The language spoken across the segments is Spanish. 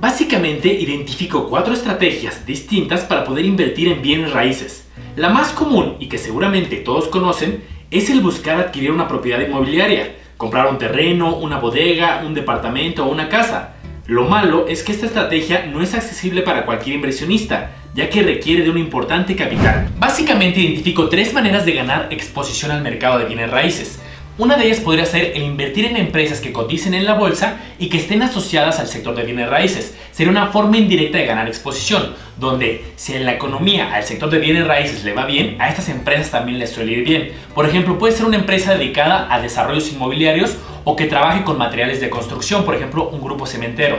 Básicamente identifico 4 estrategias distintas para poder invertir en bienes raíces. La más común y que seguramente todos conocen es el buscar adquirir una propiedad inmobiliaria, comprar un terreno, una bodega, un departamento o una casa. Lo malo es que esta estrategia no es accesible para cualquier inversionista, ya que requiere de un importante capital. Básicamente identifico 3 maneras de ganar exposición al mercado de bienes raíces. Una de ellas podría ser el invertir en empresas que coticen en la bolsa y que estén asociadas al sector de bienes raíces. Sería una forma indirecta de ganar exposición, donde si en la economía al sector de bienes raíces le va bien, a estas empresas también les suele ir bien. Por ejemplo, puede ser una empresa dedicada a desarrollos inmobiliarios o que trabaje con materiales de construcción, por ejemplo, un grupo cementero.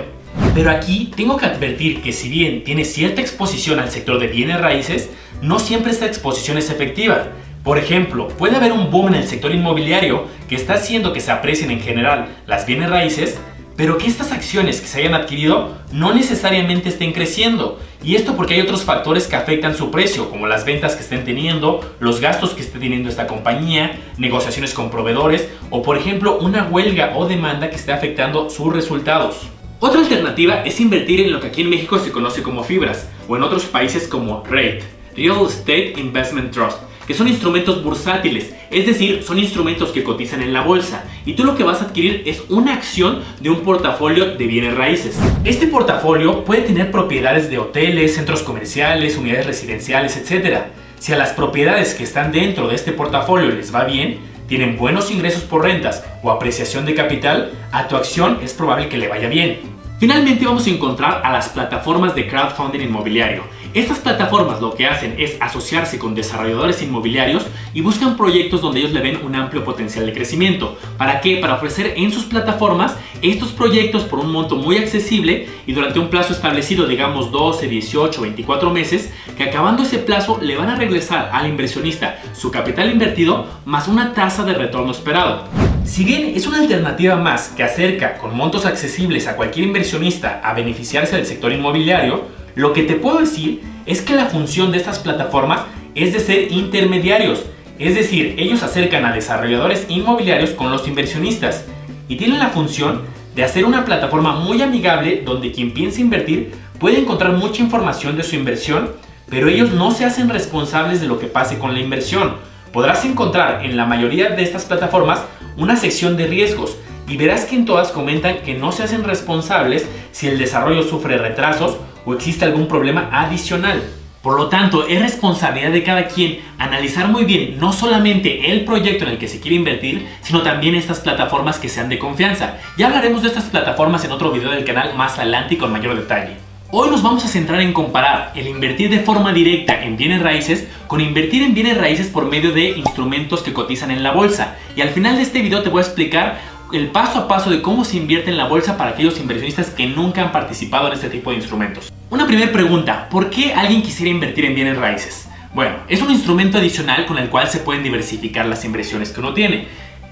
Pero aquí tengo que advertir que si bien tiene cierta exposición al sector de bienes raíces, no siempre esta exposición es efectiva. Por ejemplo, puede haber un boom en el sector inmobiliario que está haciendo que se aprecien en general las bienes raíces, pero que estas acciones que se hayan adquirido no necesariamente estén creciendo. Y esto porque hay otros factores que afectan su precio, como las ventas que estén teniendo, los gastos que esté teniendo esta compañía, negociaciones con proveedores o por ejemplo una huelga o demanda que esté afectando sus resultados. Otra alternativa es invertir en lo que aquí en México se conoce como fibras o en otros países como REIT, Real Estate Investment Trust, que son instrumentos bursátiles, es decir, son instrumentos que cotizan en la bolsa y tú lo que vas a adquirir es una acción de un portafolio de bienes raíces. Este portafolio puede tener propiedades de hoteles, centros comerciales, unidades residenciales, etc. Si a las propiedades que están dentro de este portafolio les va bien, tienen buenos ingresos por rentas o apreciación de capital, a tu acción es probable que le vaya bien. Finalmente vamos a encontrar a las plataformas de crowdfunding inmobiliario. Estas plataformas lo que hacen es asociarse con desarrolladores inmobiliarios y buscan proyectos donde ellos le ven un amplio potencial de crecimiento. ¿Para qué? Para ofrecer en sus plataformas estos proyectos por un monto muy accesible y durante un plazo establecido, digamos 12, 18, 24 meses, que acabando ese plazo le van a regresar al inversionista su capital invertido más una tasa de retorno esperado. Si bien es una alternativa más que acerca con montos accesibles a cualquier inversionista a beneficiarse del sector inmobiliario, lo que te puedo decir es que la función de estas plataformas es de ser intermediarios, es decir, ellos acercan a desarrolladores inmobiliarios con los inversionistas y tienen la función de hacer una plataforma muy amigable donde quien piense invertir puede encontrar mucha información de su inversión, pero ellos no se hacen responsables de lo que pase con la inversión. Podrás encontrar en la mayoría de estas plataformas una sección de riesgos y verás que en todas comentan que no se hacen responsables si el desarrollo sufre retrasos o existe algún problema adicional. Por lo tanto, es responsabilidad de cada quien analizar muy bien no solamente el proyecto en el que se quiere invertir, sino también estas plataformas que sean de confianza. Ya hablaremos de estas plataformas en otro video del canal más adelante y con mayor detalle. Hoy nos vamos a centrar en comparar el invertir de forma directa en bienes raíces con invertir en bienes raíces por medio de instrumentos que cotizan en la bolsa. Y al final de este video te voy a explicar el paso a paso de cómo se invierte en la bolsa para aquellos inversionistas que nunca han participado en este tipo de instrumentos. Una primera pregunta, ¿por qué alguien quisiera invertir en bienes raíces? Bueno, es un instrumento adicional con el cual se pueden diversificar las inversiones que uno tiene.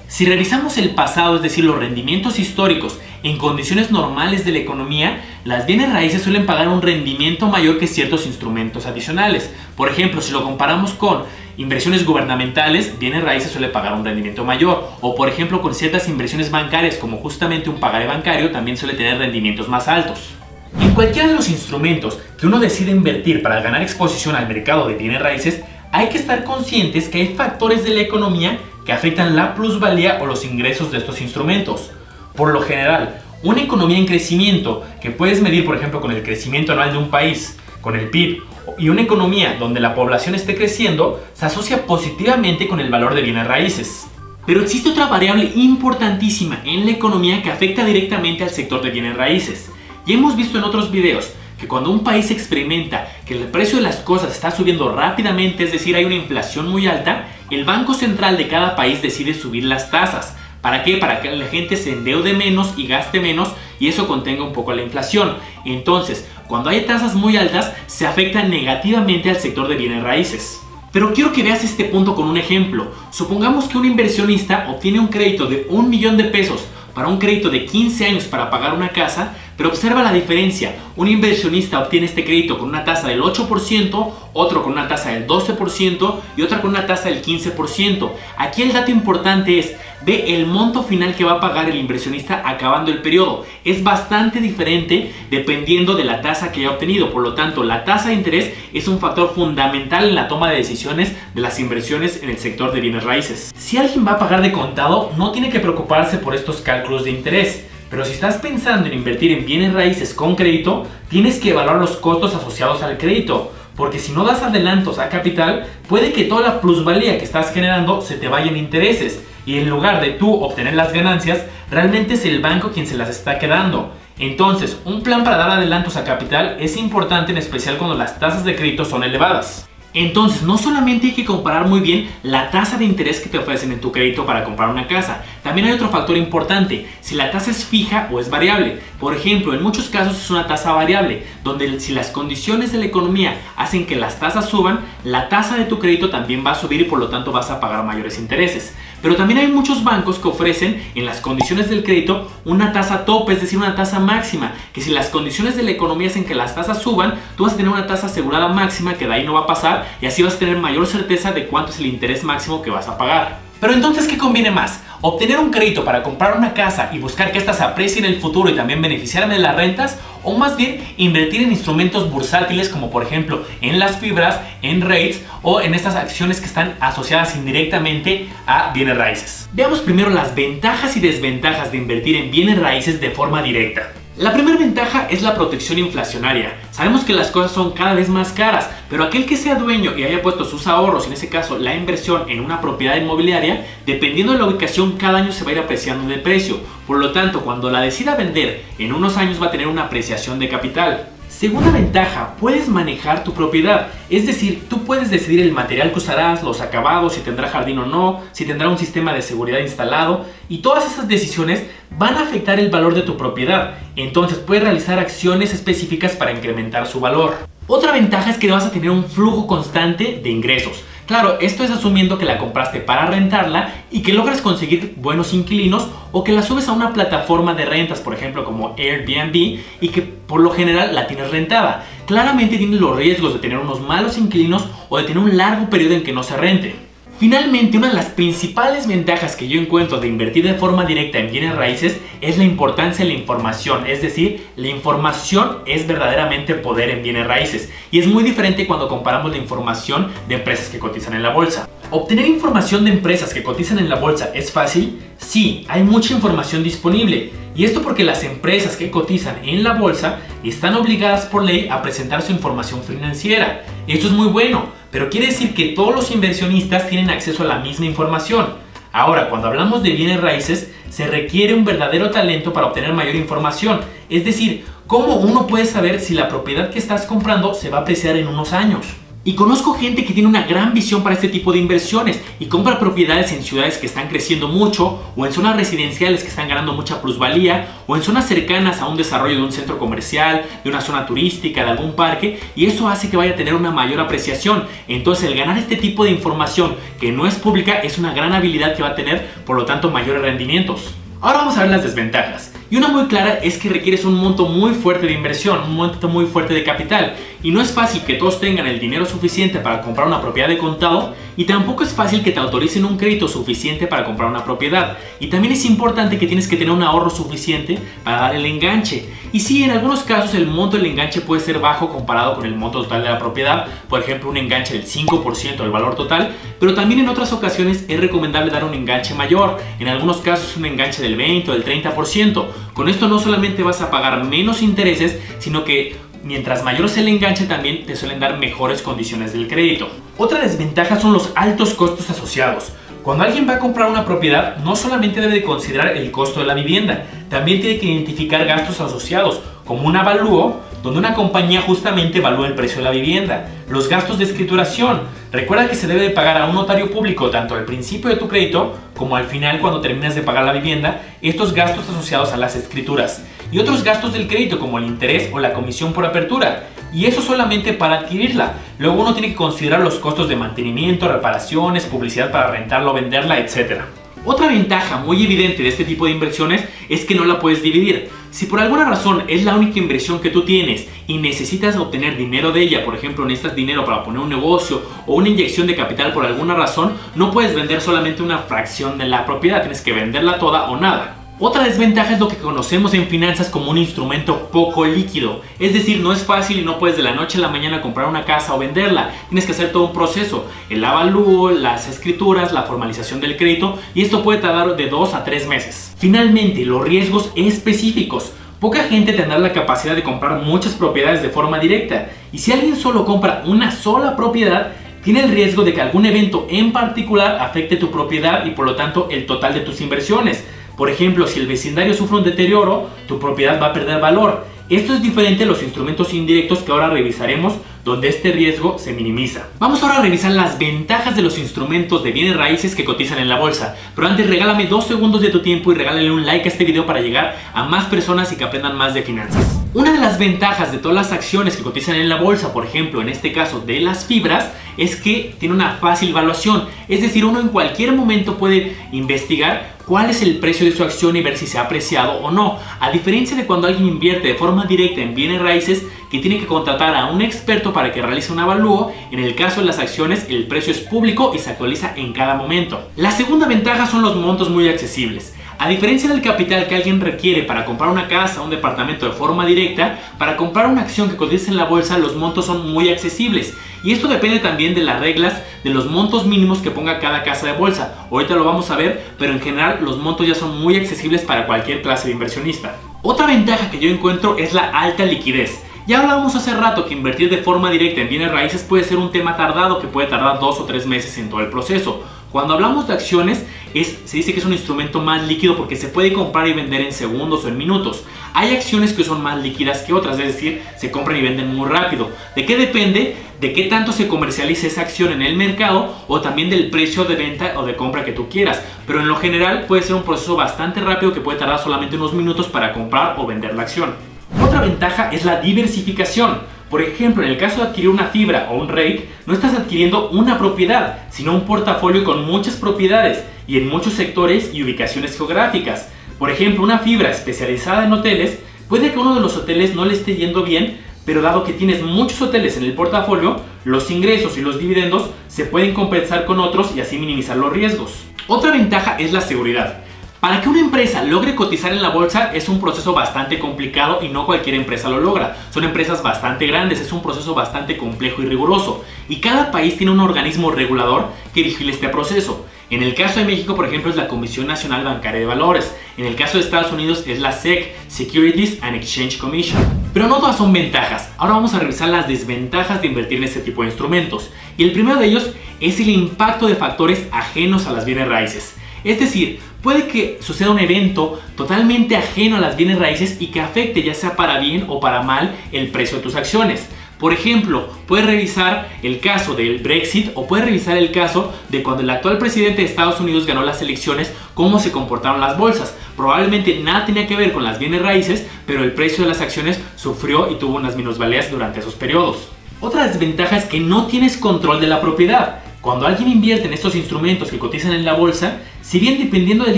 Si revisamos el pasado, es decir, los rendimientos históricos en condiciones normales de la economía, las bienes raíces suelen pagar un rendimiento mayor que ciertos instrumentos adicionales. Por ejemplo, si lo comparamos con inversiones gubernamentales, bienes raíces suele pagar un rendimiento mayor. O por ejemplo, con ciertas inversiones bancarias, como justamente un pagaré bancario, también suele tener rendimientos más altos. En cualquiera de los instrumentos que uno decide invertir para ganar exposición al mercado de bienes raíces, hay que estar conscientes que hay factores de la economía que afectan la plusvalía o los ingresos de estos instrumentos. Por lo general, una economía en crecimiento que puedes medir por ejemplo con el crecimiento anual de un país, con el PIB, y una economía donde la población esté creciendo, se asocia positivamente con el valor de bienes raíces. Pero existe otra variable importantísima en la economía que afecta directamente al sector de bienes raíces. Ya hemos visto en otros videos que cuando un país experimenta que el precio de las cosas está subiendo rápidamente, es decir, hay una inflación muy alta, el Banco Central de cada país decide subir las tasas. ¿Para qué? Para que la gente se endeude menos y gaste menos y eso contenga un poco la inflación. Entonces, cuando hay tasas muy altas, se afecta negativamente al sector de bienes raíces. Pero quiero que veas este punto con un ejemplo. Supongamos que un inversionista obtiene un crédito de 1 millón de pesos para un crédito de 15 años para pagar una casa, pero observa la diferencia. Un inversionista obtiene este crédito con una tasa del 8%, otro con una tasa del 12% y otra con una tasa del 15%. Aquí el dato importante es, ve el monto final que va a pagar el inversionista acabando el periodo. Es bastante diferente dependiendo de la tasa que haya obtenido. Por lo tanto, la tasa de interés es un factor fundamental en la toma de decisiones de las inversiones en el sector de bienes raíces. Si alguien va a pagar de contado, no tiene que preocuparse por estos cálculos de interés. Pero si estás pensando en invertir en bienes raíces con crédito, tienes que evaluar los costos asociados al crédito. Porque si no das adelantos a capital, puede que toda la plusvalía que estás generando se te vaya en intereses. Y en lugar de tú obtener las ganancias, realmente es el banco quien se las está quedando. Entonces, un plan para dar adelantos a capital es importante, en especial cuando las tasas de crédito son elevadas. Entonces, no solamente hay que comparar muy bien la tasa de interés que te ofrecen en tu crédito para comprar una casa, también hay otro factor importante, si la tasa es fija o es variable. Por ejemplo, en muchos casos es una tasa variable, donde si las condiciones de la economía hacen que las tasas suban, la tasa de tu crédito también va a subir y por lo tanto vas a pagar mayores intereses. Pero también hay muchos bancos que ofrecen en las condiciones del crédito una tasa tope, es decir, una tasa máxima, que si las condiciones de la economía hacen que las tasas suban, tú vas a tener una tasa asegurada máxima que de ahí no va a pasar y así vas a tener mayor certeza de cuánto es el interés máximo que vas a pagar. Pero entonces, ¿qué conviene más? ¿Obtener un crédito para comprar una casa y buscar que ésta se aprecie en el futuro y también beneficiarme de las rentas? ¿O más bien invertir en instrumentos bursátiles como por ejemplo en las fibras, en REITs o en estas acciones que están asociadas indirectamente a bienes raíces? Veamos primero las ventajas y desventajas de invertir en bienes raíces de forma directa. La primera ventaja es la protección inflacionaria. Sabemos que las cosas son cada vez más caras, pero aquel que sea dueño y haya puesto sus ahorros, en ese caso la inversión en una propiedad inmobiliaria, dependiendo de la ubicación cada año se va a ir apreciando de precio. Por lo tanto, cuando la decida vender, en unos años va a tener una apreciación de capital. Segunda ventaja, puedes manejar tu propiedad, es decir, tú puedes decidir el material que usarás, los acabados, si tendrá jardín o no, si tendrá un sistema de seguridad instalado, y todas esas decisiones van a afectar el valor de tu propiedad. Entonces puedes realizar acciones específicas para incrementar su valor. Otra ventaja es que vas a tener un flujo constante de ingresos. Claro, esto es asumiendo que la compraste para rentarla y que logras conseguir buenos inquilinos o que la subes a una plataforma de rentas, por ejemplo como Airbnb, y que por lo general la tienes rentada. Claramente tienes los riesgos de tener unos malos inquilinos o de tener un largo periodo en que no se rente. Finalmente, una de las principales ventajas que yo encuentro de invertir de forma directa en bienes raíces es la importancia de la información, es decir, la información es verdaderamente poder en bienes raíces y es muy diferente cuando comparamos la información de empresas que cotizan en la bolsa. ¿Obtener información de empresas que cotizan en la bolsa es fácil? Sí, hay mucha información disponible. Y esto porque las empresas que cotizan en la bolsa están obligadas por ley a presentar su información financiera. Esto es muy bueno, pero quiere decir que todos los inversionistas tienen acceso a la misma información. Ahora, cuando hablamos de bienes raíces, se requiere un verdadero talento para obtener mayor información. Es decir, ¿cómo uno puede saber si la propiedad que estás comprando se va a apreciar en unos años? Y conozco gente que tiene una gran visión para este tipo de inversiones y compra propiedades en ciudades que están creciendo mucho o en zonas residenciales que están ganando mucha plusvalía o en zonas cercanas a un desarrollo de un centro comercial, de una zona turística, de algún parque, y eso hace que vaya a tener una mayor apreciación. Entonces, el ganar este tipo de información que no es pública es una gran habilidad que va a tener, por lo tanto, mayores rendimientos. Ahora vamos a ver las desventajas. Y una muy clara es que requieres un monto muy fuerte de inversión, un monto muy fuerte de capital. Y no es fácil que todos tengan el dinero suficiente para comprar una propiedad de contado y tampoco es fácil que te autoricen un crédito suficiente para comprar una propiedad. Y también es importante que tienes que tener un ahorro suficiente para dar el enganche. Y sí, en algunos casos el monto del enganche puede ser bajo comparado con el monto total de la propiedad, por ejemplo un enganche del 5% del valor total, pero también en otras ocasiones es recomendable dar un enganche mayor, en algunos casos un enganche del 20 o del 30%. Con esto no solamente vas a pagar menos intereses, sino que mientras mayor es el enganche también te suelen dar mejores condiciones del crédito. Otra desventaja son los altos costos asociados. Cuando alguien va a comprar una propiedad, no solamente debe de considerar el costo de la vivienda, también tiene que identificar gastos asociados, como un avalúo, donde una compañía justamente evalúa el precio de la vivienda, los gastos de escrituración. Recuerda que se debe de pagar a un notario público tanto al principio de tu crédito como al final cuando terminas de pagar la vivienda, estos gastos asociados a las escrituras y otros gastos del crédito como el interés o la comisión por apertura. Y eso solamente para adquirirla. Luego uno tiene que considerar los costos de mantenimiento, reparaciones, publicidad para rentarla o venderla, etc. Otra ventaja muy evidente de este tipo de inversiones es que no la puedes dividir. Si por alguna razón es la única inversión que tú tienes y necesitas obtener dinero de ella, por ejemplo necesitas dinero para poner un negocio o una inyección de capital por alguna razón, no puedes vender solamente una fracción de la propiedad, tienes que venderla toda o nada. Otra desventaja es lo que conocemos en finanzas como un instrumento poco líquido, es decir, no es fácil y no puedes de la noche a la mañana comprar una casa o venderla, tienes que hacer todo un proceso, el avalúo, las escrituras, la formalización del crédito, y esto puede tardar de 2 a 3 meses. Finalmente, los riesgos específicos. Poca gente tendrá la capacidad de comprar muchas propiedades de forma directa, y si alguien solo compra una sola propiedad, tiene el riesgo de que algún evento en particular afecte tu propiedad y por lo tanto el total de tus inversiones. Por ejemplo, si el vecindario sufre un deterioro, tu propiedad va a perder valor. Esto es diferente a los instrumentos indirectos que ahora revisaremos, donde este riesgo se minimiza. Vamos ahora a revisar las ventajas de los instrumentos de bienes raíces que cotizan en la bolsa. Pero antes regálame 2 segundos de tu tiempo y regálale un like a este video para llegar a más personas y que aprendan más de finanzas. Una de las ventajas de todas las acciones que cotizan en la bolsa, por ejemplo en este caso de las fibras, es que tiene una fácil valuación. Es decir, uno en cualquier momento puede investigar cuál es el precio de su acción y ver si se ha apreciado o no. A diferencia de cuando alguien invierte de forma directa en bienes raíces, que tiene que contratar a un experto para que realice un avalúo, en el caso de las acciones el precio es público y se actualiza en cada momento. La segunda ventaja son los montos muy accesibles. A diferencia del capital que alguien requiere para comprar una casa o un departamento de forma directa, para comprar una acción que cotiza en la bolsa los montos son muy accesibles. Y esto depende también de las reglas de los montos mínimos que ponga cada casa de bolsa. Ahorita lo vamos a ver, pero en general los montos ya son muy accesibles para cualquier clase de inversionista. Otra ventaja que yo encuentro es la alta liquidez. Ya hablábamos hace rato que invertir de forma directa en bienes raíces puede ser un tema tardado que puede tardar 2 o 3 meses en todo el proceso. Cuando hablamos de acciones, se dice que es un instrumento más líquido porque se puede comprar y vender en segundos o en minutos. Hay acciones que son más líquidas que otras, es decir, se compran y venden muy rápido. ¿De qué depende? De qué tanto se comercialice esa acción en el mercado o también del precio de venta o de compra que tú quieras. Pero en lo general puede ser un proceso bastante rápido que puede tardar solamente unos minutos para comprar o vender la acción. Otra ventaja es la diversificación. Por ejemplo, en el caso de adquirir una fibra o un REIT, no estás adquiriendo una propiedad, sino un portafolio con muchas propiedades y en muchos sectores y ubicaciones geográficas. Por ejemplo, una fibra especializada en hoteles, puede que uno de los hoteles no le esté yendo bien, pero dado que tienes muchos hoteles en el portafolio, los ingresos y los dividendos se pueden compensar con otros y así minimizar los riesgos. Otra ventaja es la seguridad. Para que una empresa logre cotizar en la bolsa es un proceso bastante complicado y no cualquier empresa lo logra. Son empresas bastante grandes, es un proceso bastante complejo y riguroso. Y cada país tiene un organismo regulador que vigila este proceso. En el caso de México, por ejemplo, es la Comisión Nacional Bancaria de Valores. En el caso de Estados Unidos es la SEC, Securities and Exchange Commission. Pero no todas son ventajas. Ahora vamos a revisar las desventajas de invertir en este tipo de instrumentos. Y el primero de ellos es el impacto de factores ajenos a las bienes raíces. Es decir, puede que suceda un evento totalmente ajeno a las bienes raíces y que afecte ya sea para bien o para mal el precio de tus acciones. Por ejemplo, puedes revisar el caso del Brexit o puedes revisar el caso de cuando el actual presidente de Estados Unidos ganó las elecciones, cómo se comportaron las bolsas. Probablemente nada tenía que ver con las bienes raíces, pero el precio de las acciones sufrió y tuvo unas minusvalías durante esos periodos. Otra desventaja es que no tienes control de la propiedad. Cuando alguien invierte en estos instrumentos que cotizan en la bolsa, si bien dependiendo del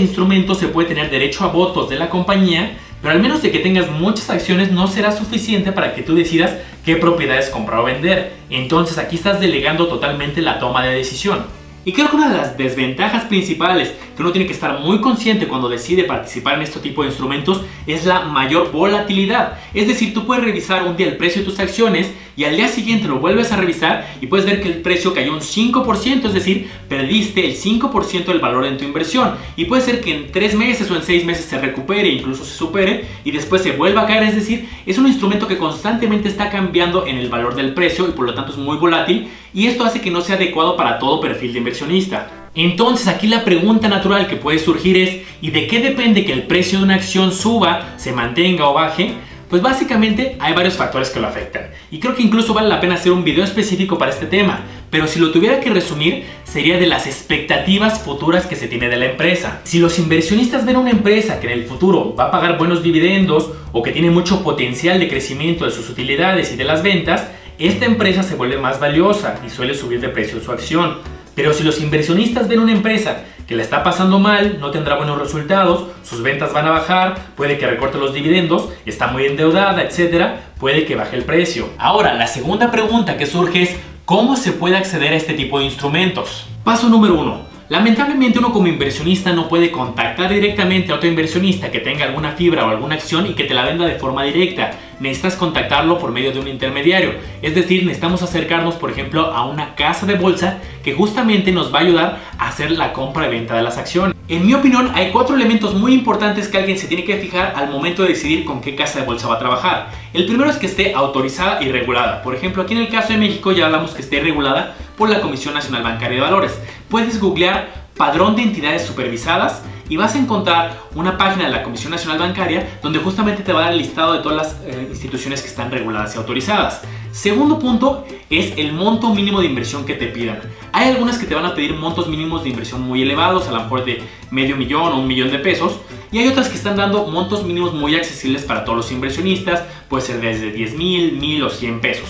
instrumento se puede tener derecho a votos de la compañía, pero al menos de que tengas muchas acciones no será suficiente para que tú decidas qué propiedades comprar o vender. Entonces aquí estás delegando totalmente la toma de decisión. Y creo que una de las desventajas principales que uno tiene que estar muy consciente cuando decide participar en este tipo de instrumentos es la mayor volatilidad. Es decir, tú puedes revisar un día el precio de tus acciones y al día siguiente lo vuelves a revisar y puedes ver que el precio cayó un 5%, es decir, perdiste el 5% del valor en tu inversión. Y puede ser que en 3 meses o en 6 meses se recupere, incluso se supere y después se vuelva a caer. Es decir, es un instrumento que constantemente está cambiando en el valor del precio y por lo tanto es muy volátil y esto hace que no sea adecuado para todo perfil de inversionista. Entonces aquí la pregunta natural que puede surgir es ¿y de qué depende que el precio de una acción suba, se mantenga o baje? Pues básicamente hay varios factores que lo afectan y creo que incluso vale la pena hacer un video específico para este tema, pero si lo tuviera que resumir sería de las expectativas futuras que se tiene de la empresa. Si los inversionistas ven una empresa que en el futuro va a pagar buenos dividendos o que tiene mucho potencial de crecimiento de sus utilidades y de las ventas, esta empresa se vuelve más valiosa y suele subir de precio su acción. Pero si los inversionistas ven una empresa que la está pasando mal, no tendrá buenos resultados, sus ventas van a bajar, puede que recorte los dividendos, está muy endeudada, etcétera, puede que baje el precio. Ahora, la segunda pregunta que surge es ¿cómo se puede acceder a este tipo de instrumentos? Paso número 1. Lamentablemente uno como inversionista no puede contactar directamente a otro inversionista que tenga alguna fibra o alguna acción y que te la venda de forma directa. Necesitas contactarlo por medio de un intermediario. Es decir, necesitamos acercarnos, por ejemplo, a una casa de bolsa que justamente nos va a ayudar a hacer la compra y venta de las acciones. En mi opinión, hay 4 elementos muy importantes que alguien se tiene que fijar al momento de decidir con qué casa de bolsa va a trabajar. El primero es que esté autorizada y regulada. Por ejemplo, aquí en el caso de México ya hablamos que esté regulada por la Comisión Nacional Bancaria de Valores. Puedes googlear Padrón de Entidades Supervisadas y vas a encontrar una página de la Comisión Nacional Bancaria donde justamente te va a dar el listado de todas las instituciones que están reguladas y autorizadas. Segundo punto es el monto mínimo de inversión que te pidan. Hay algunas que te van a pedir montos mínimos de inversión muy elevados, a lo mejor de $500,000 o $1,000,000 de pesos, y hay otras que están dando montos mínimos muy accesibles para todos los inversionistas, puede ser desde 10,000, 1,000 o 100 pesos.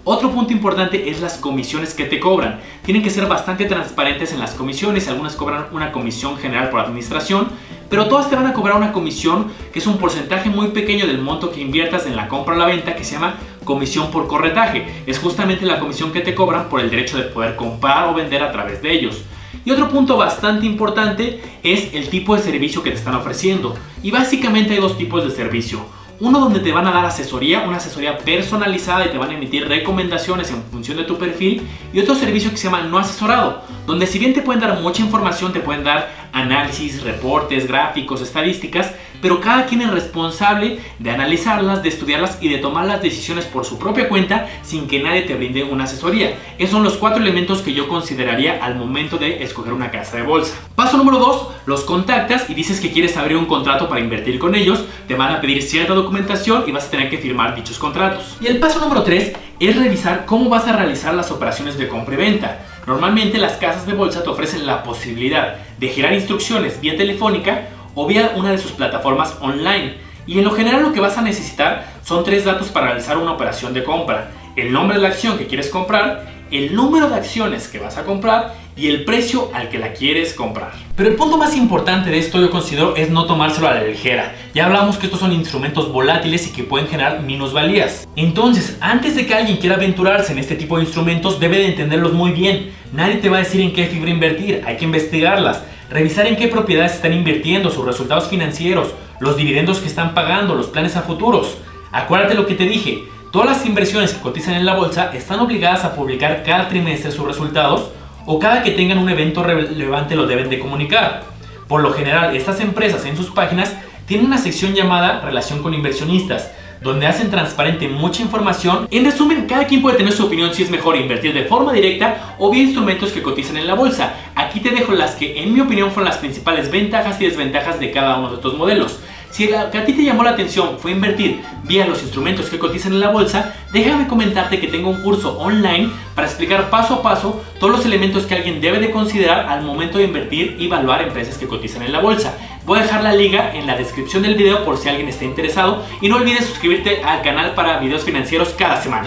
Otro punto importante es las comisiones que te cobran. Tienen que ser bastante transparentes en las comisiones. Algunas cobran una comisión general por administración, pero todas te van a cobrar una comisión que es un porcentaje muy pequeño del monto que inviertas en la compra o la venta, que se llama comisión por corretaje. Es justamente la comisión que te cobran por el derecho de poder comprar o vender a través de ellos. Y otro punto bastante importante es el tipo de servicio que te están ofreciendo. Y básicamente hay 2 tipos de servicio. Uno donde te van a dar asesoría, una asesoría personalizada y te van a emitir recomendaciones en función de tu perfil. Y otro servicio que se llama no asesorado, donde si bien te pueden dar mucha información, te pueden dar análisis, reportes, gráficos, estadísticas, pero cada quien es responsable de analizarlas, de estudiarlas y de tomar las decisiones por su propia cuenta sin que nadie te brinde una asesoría. Esos son los 4 elementos que yo consideraría al momento de escoger una casa de bolsa. Paso número 2, los contactas y dices que quieres abrir un contrato para invertir con ellos. Te van a pedir cierta documentación y vas a tener que firmar dichos contratos. Y el paso número 3 es revisar cómo vas a realizar las operaciones de compra y venta. Normalmente las casas de bolsa te ofrecen la posibilidad de girar instrucciones vía telefónica o vía una de sus plataformas online. Y en lo general lo que vas a necesitar son 3 datos para realizar una operación de compra: el nombre de la acción que quieres comprar, el número de acciones que vas a comprar y el precio al que la quieres comprar. Pero el punto más importante de esto, yo considero, es no tomárselo a la ligera. Ya hablamos que estos son instrumentos volátiles y que pueden generar minusvalías. Entonces, antes de que alguien quiera aventurarse en este tipo de instrumentos, debe de entenderlos muy bien. Nadie te va a decir en qué fibra invertir, hay que investigarlas, revisar en qué propiedades están invirtiendo, sus resultados financieros, los dividendos que están pagando, los planes a futuros. Acuérdate lo que te dije, todas las inversiones que cotizan en la bolsa están obligadas a publicar cada trimestre sus resultados, o cada que tengan un evento relevante lo deben de comunicar. Por lo general, estas empresas en sus páginas tienen una sección llamada Relación con Inversionistas, donde hacen transparente mucha información. En resumen, cada quien puede tener su opinión si es mejor invertir de forma directa o vía instrumentos que cotizan en la bolsa. Aquí te dejo las que en mi opinión fueron las principales ventajas y desventajas de cada uno de estos modelos. Si lo que a ti te llamó la atención fue invertir vía los instrumentos que cotizan en la bolsa, déjame comentarte que tengo un curso online para explicar paso a paso todos los elementos que alguien debe de considerar al momento de invertir y evaluar empresas que cotizan en la bolsa. Voy a dejar la liga en la descripción del video por si alguien está interesado y no olvides suscribirte al canal para videos financieros cada semana.